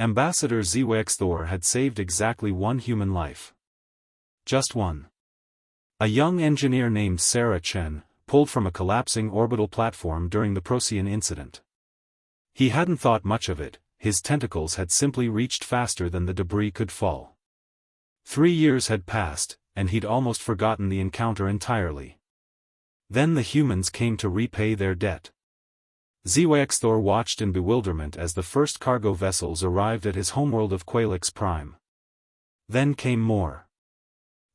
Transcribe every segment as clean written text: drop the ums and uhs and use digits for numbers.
Ambassador SpaceOper had saved exactly one human life. Just one. A young engineer named Sarah Chen, pulled from a collapsing orbital platform during the Procyon incident. He hadn't thought much of it, his tentacles had simply reached faster than the debris could fall. 3 years had passed, and he'd almost forgotten the encounter entirely. Then the humans came to repay their debt. SpaceOper watched in bewilderment as the first cargo vessels arrived at his homeworld of Qualix Prime. Then came more.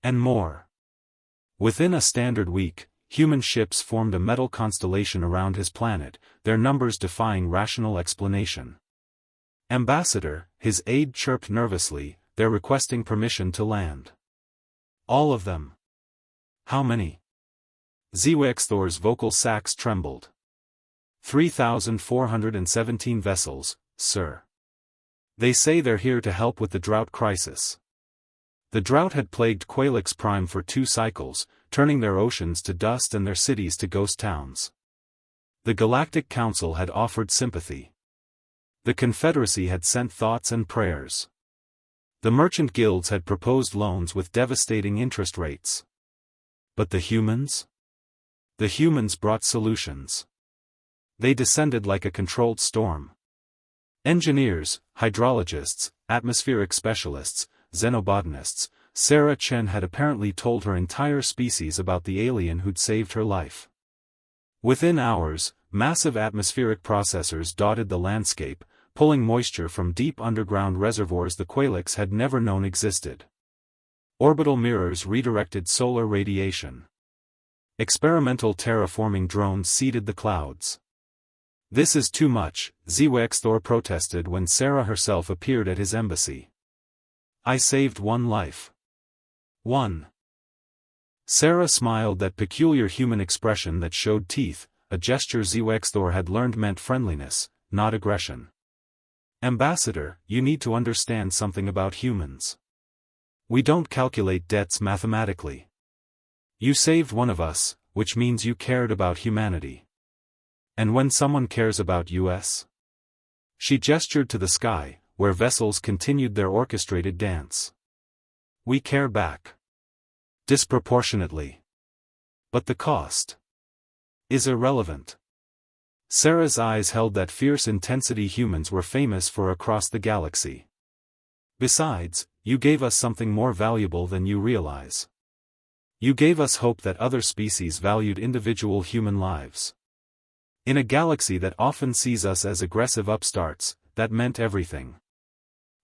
And more. Within a standard week, human ships formed a metal constellation around his planet, their numbers defying rational explanation. Ambassador, his aide chirped nervously, they're requesting permission to land. All of them. How many? SpaceOper's vocal sacs trembled. 3,417 vessels, sir. They say they're here to help with the drought crisis. The drought had plagued Qualix Prime for 2 cycles, turning their oceans to dust and their cities to ghost towns. The Galactic Council had offered sympathy. The Confederacy had sent thoughts and prayers. The merchant guilds had proposed loans with devastating interest rates. But the humans? The humans brought solutions. They descended like a controlled storm. Engineers, hydrologists, atmospheric specialists, xenobotanists, Sarah Chen had apparently told her entire species about the alien who'd saved her life. Within hours, massive atmospheric processors dotted the landscape, pulling moisture from deep underground reservoirs the Qualix had never known existed. Orbital mirrors redirected solar radiation. Experimental terraforming drones seeded the clouds. This is too much, SpaceOper protested when Sarah herself appeared at his embassy. I saved one life. One. Sarah smiled, that peculiar human expression that showed teeth, a gesture SpaceOper had learned meant friendliness, not aggression. Ambassador, you need to understand something about humans. We don't calculate debts mathematically. You saved one of us, which means you cared about humanity. And when someone cares about us? She gestured to the sky, where vessels continued their orchestrated dance. We care back. Disproportionately. But the cost is irrelevant. Sarah's eyes held that fierce intensity humans were famous for across the galaxy. Besides, you gave us something more valuable than you realize. You gave us hope that other species valued individual human lives. In a galaxy that often sees us as aggressive upstarts, that meant everything.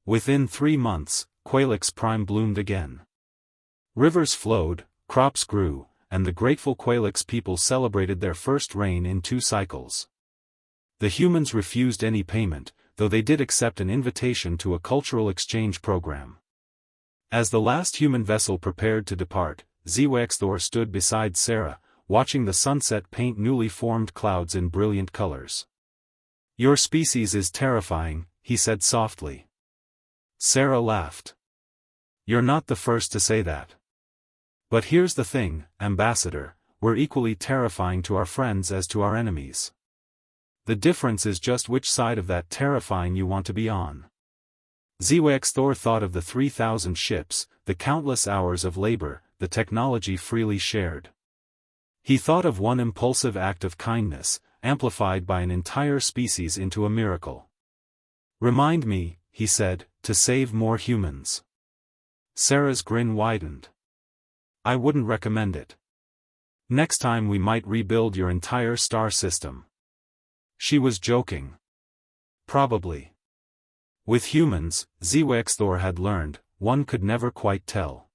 Within 3 months, Qualix Prime bloomed again. Rivers flowed, crops grew, and the grateful Qualix people celebrated their first rain in 2 cycles. The humans refused any payment, though they did accept an invitation to a cultural exchange program. As the last human vessel prepared to depart, SpaceOper stood beside Sarah, watching the sunset paint newly formed clouds in brilliant colors. Your species is terrifying, he said softly. Sarah laughed. You're not the first to say that. But here's the thing, Ambassador, we're equally terrifying to our friends as to our enemies. The difference is just which side of that terrifying you want to be on. SpaceOper thought of the 3,000 ships, the countless hours of labor, the technology freely shared. He thought of one impulsive act of kindness, amplified by an entire species into a miracle. Remind me, he said, to save more humans. Sarah's grin widened. I wouldn't recommend it. Next time we might rebuild your entire star system. She was joking. Probably. With humans, SpaceOper had learned, one could never quite tell.